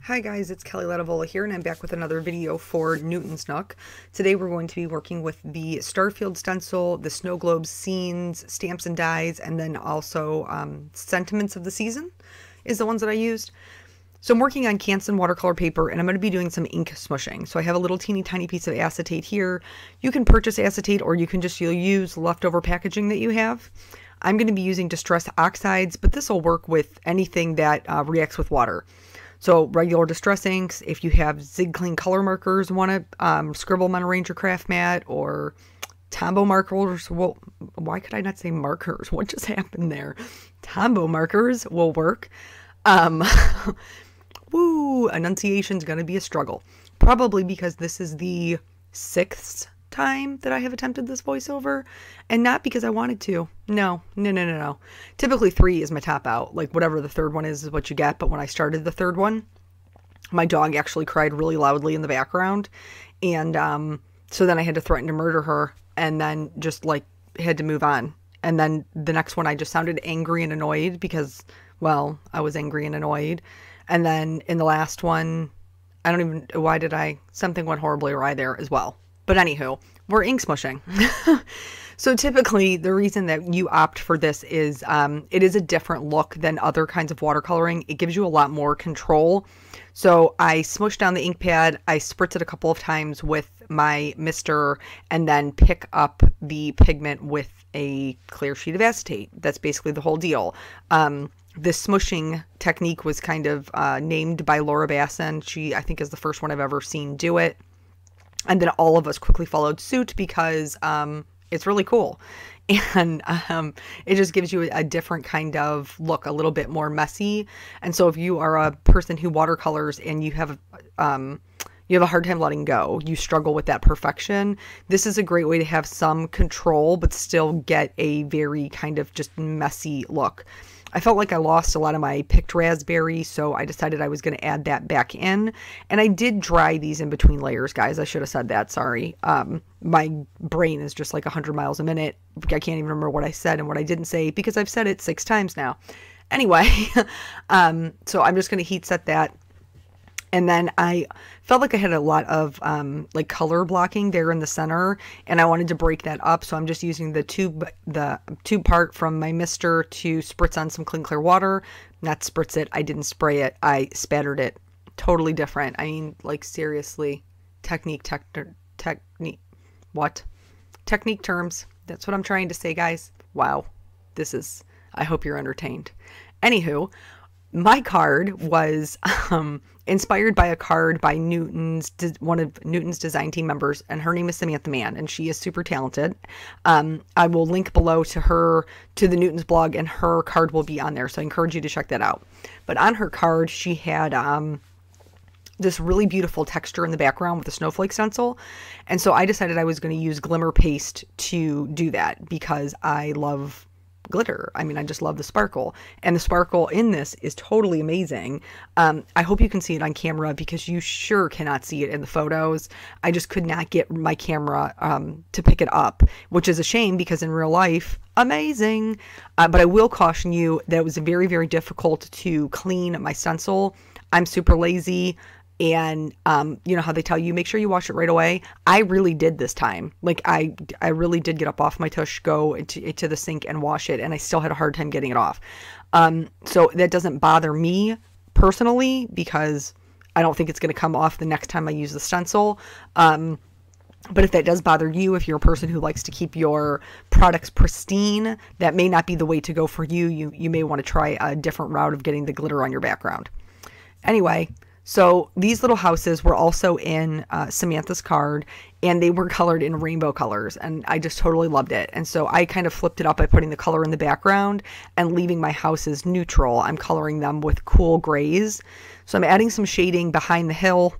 Hi guys, it's Kelly Latavola here, and I'm back with another video for Newton's Nook. Today we're going to be working with the Starfield stencil, the snow globes, scenes, stamps and dies, and then also sentiments of the season is the ones that I used. So I'm working on Canson watercolor paper, and I'm going to be doing some ink smushing. So I have a little teeny tiny piece of acetate here. You can purchase acetate, or you can just use leftover packaging that you have. I'm going to be using distress oxides, but this will work with anything that reacts with water. So regular distress inks, if you have Zig Clean color markers, want to scribble them on a Ranger Craft mat, or Tombow markers. Well, why could I not say markers? What just happened there? Tombow markers will work. Woo, enunciation's going to be a struggle. Probably because this is the 6th time that I have attempted this voiceover, and not because I wanted to. No. Typically 3 is my top out. Like whatever the 3rd one is what you get. But when I started the 3rd one, my dog actually cried really loudly in the background, and so then I had to threaten to murder her, and then just like had to move on. And then the next one I just sounded angry and annoyed because, well, I was angry and annoyed. And then in the last one, I don't even, something went horribly awry there as well. But anywho, we're ink smushing. So typically the reason that you opt for this is it is a different look than other kinds of watercoloring. It gives you a lot more control. So I smush down the ink pad, I spritz it a couple of times with my mister, and then pick up the pigment with a clear sheet of acetate. That's basically the whole deal. This smushing technique was kind of named by Laura Basson. She, I think, is the first one I've ever seen do it. And then all of us quickly followed suit because it's really cool. And it just gives you a different kind of look, a little bit more messy. And so if you are a person who watercolors and you have a hard time letting go, you struggle with that perfection, this is a great way to have some control but still get a very kind of just messy look. I felt like I lost a lot of my picked raspberry, so I decided I was going to add that back in. And I did dry these in between layers, guys. I should have said that. Sorry. My brain is just like 100 miles a minute. I can't even remember what I said and what I didn't say because I've said it 6 times now. Anyway, so I'm just going to heat set that. And then I felt like I had a lot of like color blocking there in the center, and I wanted to break that up. So I'm just using the tube part from my mister to spritz on some clean clear water. Not spritz it. I didn't spray it. I spattered it. Totally different. I mean, like seriously, technique terms. That's what I'm trying to say, guys. Wow. I hope you're entertained. Anywho, my card was inspired by a card by one of Newton's design team members, and her name is Samantha Mann, and she is super talented. I will link below to the Newton's blog, and her card will be on there, so I encourage you to check that out. But on her card, she had this really beautiful texture in the background with a snowflake stencil, and so I decided I was going to use glimmer paste to do that because I love glitter. I mean, I just love the sparkle, and the sparkle in this is totally amazing. I hope you can see it on camera because you sure cannot see it in the photos. I just could not get my camera to pick it up, which is a shame because in real life, amazing. But I will caution you that it was very, very difficult to clean my stencil. I'm super lazy. And, you know how they tell you, make sure you wash it right away. I really did this time. Like I really did get up off my tush, go into the sink and wash it. And I still had a hard time getting it off. So that doesn't bother me personally because I don't think it's going to come off the next time I use the stencil. But if that does bother you, if you're a person who likes to keep your products pristine, that may not be the way to go for you. You may want to try a different route of getting the glitter on your background. Anyway, so these little houses were also in Samantha's card, and they were colored in rainbow colors, and I just totally loved it. And so I kind of flipped it up by putting the color in the background and leaving my houses neutral. I'm coloring them with cool grays. So I'm adding some shading behind the hill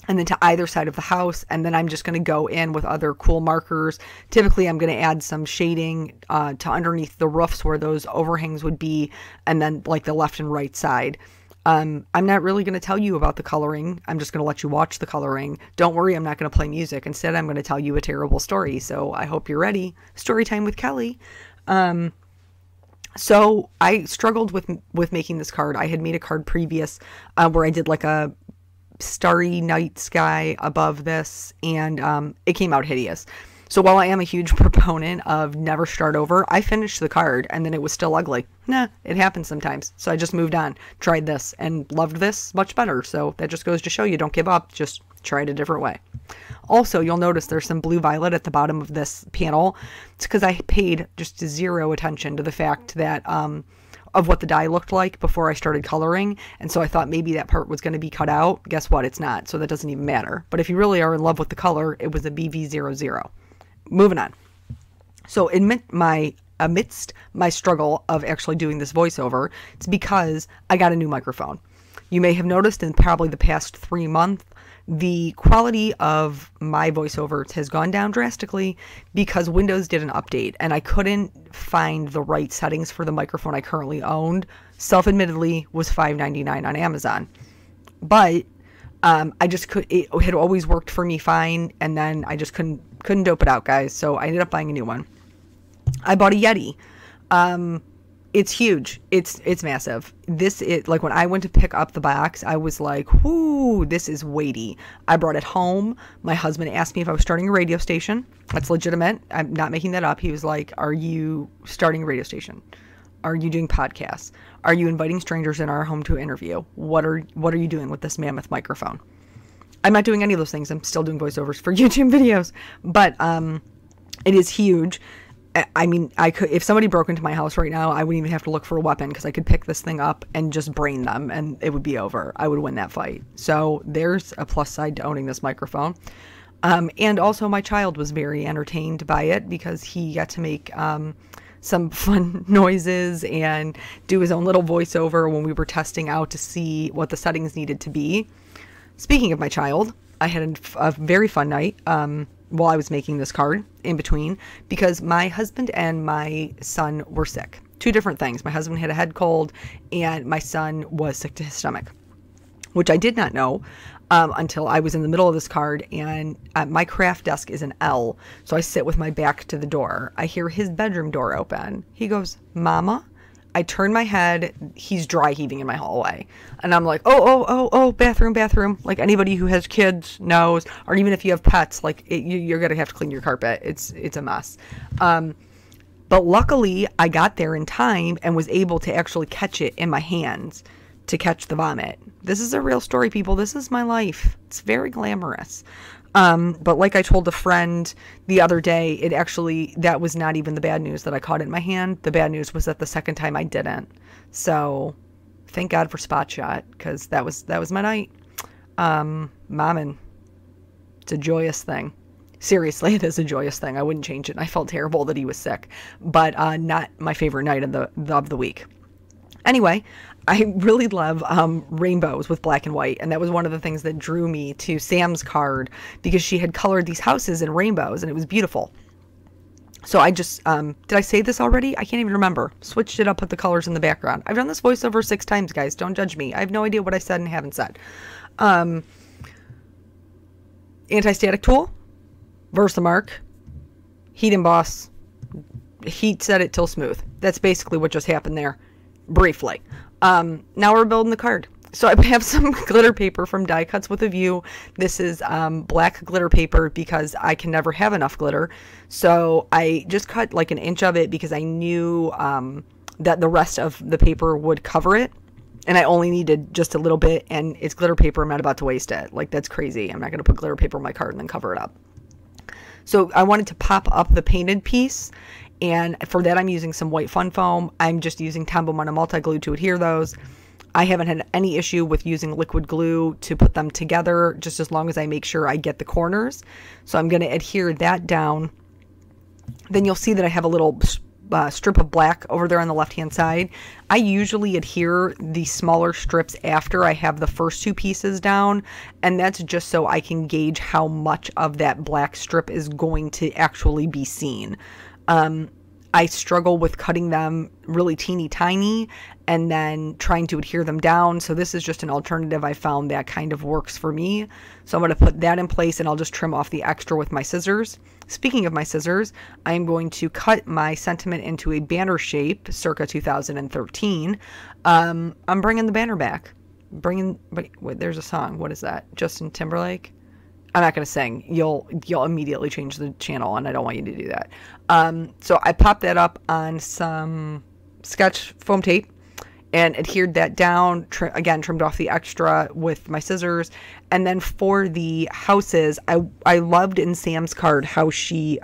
and then to either side of the house, and then I'm just going to go in with other cool markers. Typically I'm going to add some shading to underneath the roofs where those overhangs would be, and then like the left and right side. I'm not really going to tell you about the coloring. I'm just going to let you watch the coloring. Don't worry, I'm not going to play music. Instead, I'm going to tell you a terrible story. So I hope you're ready. Story time with Kelly. So I struggled with making this card. I had made a card previous where I did like a starry night sky above this, and it came out hideous. So while I am a huge proponent of never start over, I finished the card and then it was still ugly. Nah, it happens sometimes. So I just moved on, tried this, and loved this much better. So that just goes to show you, don't give up, just try it a different way. Also, you'll notice there's some blue violet at the bottom of this panel. It's because I paid just zero attention to the fact that of what the die looked like before I started coloring, and so I thought maybe that part was going to be cut out. Guess what? It's not, so that doesn't even matter. But if you really are in love with the color, it was a BV00. Moving on. So amidst my struggle of actually doing this voiceover, it's because I got a new microphone. You may have noticed in probably the past 3 months, the quality of my voiceovers has gone down drastically because Windows did an update and I couldn't find the right settings for the microphone I currently owned. Self-admittedly was $5.99 on Amazon. But I just it had always worked for me fine, and then I just couldn't dope it out, guys. So I ended up buying a new one. I bought a Yeti. It's huge. It's massive. Like when I went to pick up the box, I was like, whoo, this is weighty. I brought it home. My husband asked me if I was starting a radio station. That's legitimate. I'm not making that up. He was like, are you starting a radio station? Are you doing podcasts? Are you inviting strangers in our home to interview? What are you doing with this mammoth microphone? I'm not doing any of those things. I'm still doing voiceovers for YouTube videos, but it is huge. I mean, I could, if somebody broke into my house right now, I wouldn't even have to look for a weapon because I could pick this thing up and just brain them and it would be over. I would win that fight. So there's a plus side to owning this microphone. And also my child was very entertained by it because he got to make some fun noises and do his own little voiceover when we were testing out to see what the settings needed to be. Speaking of my child, I had a very fun night while I was making this card in between because my husband and my son were sick. Two different things. My husband had a head cold and my son was sick to his stomach, which I did not know until I was in the middle of this card, and my craft desk is an L, so I sit with my back to the door. I hear his bedroom door open. He goes, "Mama?" I turn my head. He's dry heaving in my hallway. And I'm like, oh, bathroom. Like anybody who has kids knows, or even if you have pets, like you're going to have to clean your carpet. It's a mess. But luckily I got there in time and was able to actually catch it in my hands to catch the vomit. This is a real story, people. This is my life. It's very glamorous. But like I told a friend the other day, that was not even the bad news that I caught it in my hand. The bad news was that the second time I didn't. So thank God for Spot Shot, because that was my night. Mommin'. It's a joyous thing. Seriously, it is a joyous thing. I wouldn't change it. I felt terrible that he was sick, but not my favorite night of the week. Anyway, I really love rainbows with black and white, and that was one of the things that drew me to Sam's card because she had colored these houses in rainbows, and it was beautiful. So I just, did I say this already? I can't even remember. Switched it up, put the colors in the background. I've done this voiceover 6 times, guys. Don't judge me. I have no idea what I said and haven't said. Anti-static tool, Versamark, heat emboss, heat set it till smooth. That's basically what just happened there. Briefly. Now we're building the card. So I have some glitter paper from Die Cuts with a View. This is black glitter paper because I can never have enough glitter. So I just cut like an inch of it because I knew that the rest of the paper would cover it. And I only needed just a little bit, and it's glitter paper. I'm not about to waste it. Like, that's crazy. I'm not going to put glitter paper on my card and then cover it up. So I wanted to pop up the painted piece. And for that, I'm using some white fun foam. I'm just using Tombow Mono multi-glue to adhere those. I haven't had any issue with using liquid glue to put them together, just as long as I make sure I get the corners. So I'm going to adhere that down. Then you'll see that I have a little strip of black over there on the left-hand side. I usually adhere the smaller strips after I have the first 2 pieces down, and that's just so I can gauge how much of that black strip is going to actually be seen. I struggle with cutting them really teeny tiny and then trying to adhere them down. So this is just an alternative I found that kind of works for me. So I'm going to put that in place and I'll just trim off the extra with my scissors. Speaking of my scissors, I am going to cut my sentiment into a banner shape circa 2013. I'm bringing the banner back. Wait, there's a song. What is that? Justin Timberlake? I'm not going to sing. You'll immediately change the channel, and I don't want you to do that. So I popped that up on some sketch foam tape and adhered that down. Again, trimmed off the extra with my scissors. And then for the houses, I loved in Sam's card how she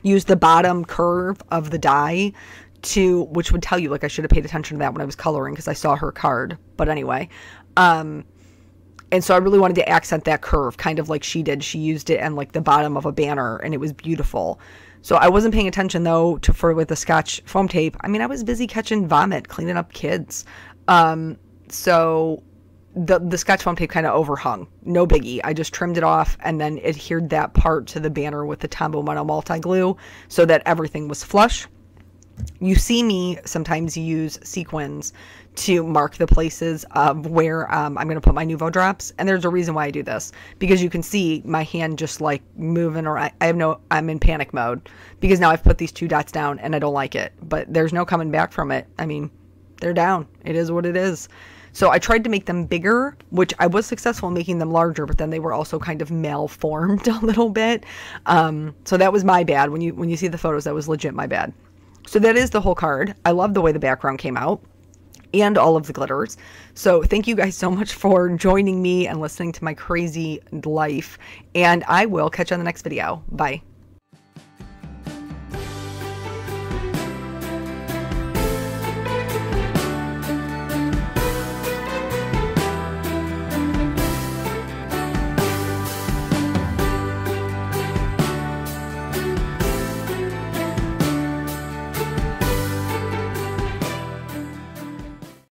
used the bottom curve of the die which would tell you, like, I should have paid attention to that when I was coloring because I saw her card. But anyway, and so I really wanted to accent that curve, kind of like she did. She used it in like the bottom of a banner, and it was beautiful. So I wasn't paying attention though with the Scotch foam tape. I mean, I was busy catching vomit, cleaning up kids. So the Scotch foam tape kind of overhung. No biggie. I just trimmed it off and then adhered that part to the banner with the Tombow Mono multi glue so that everything was flush. You see me sometimes use sequins to mark the places of where I'm going to put my Nuvo drops. And there's a reason why I do this, because you can see my hand just like moving around. I'm in panic mode because now I've put these 2 dots down and I don't like it, but there's no coming back from it. I mean, they're down. It is what it is. So I tried to make them bigger, which I was successful in making them larger, but then they were also kind of malformed a little bit. So that was my bad. When you see the photos, that was legit my bad. So that is the whole card. I love the way the background came out and all of the glitters. So thank you guys so much for joining me and listening to my crazy life. And I will catch you on the next video. Bye.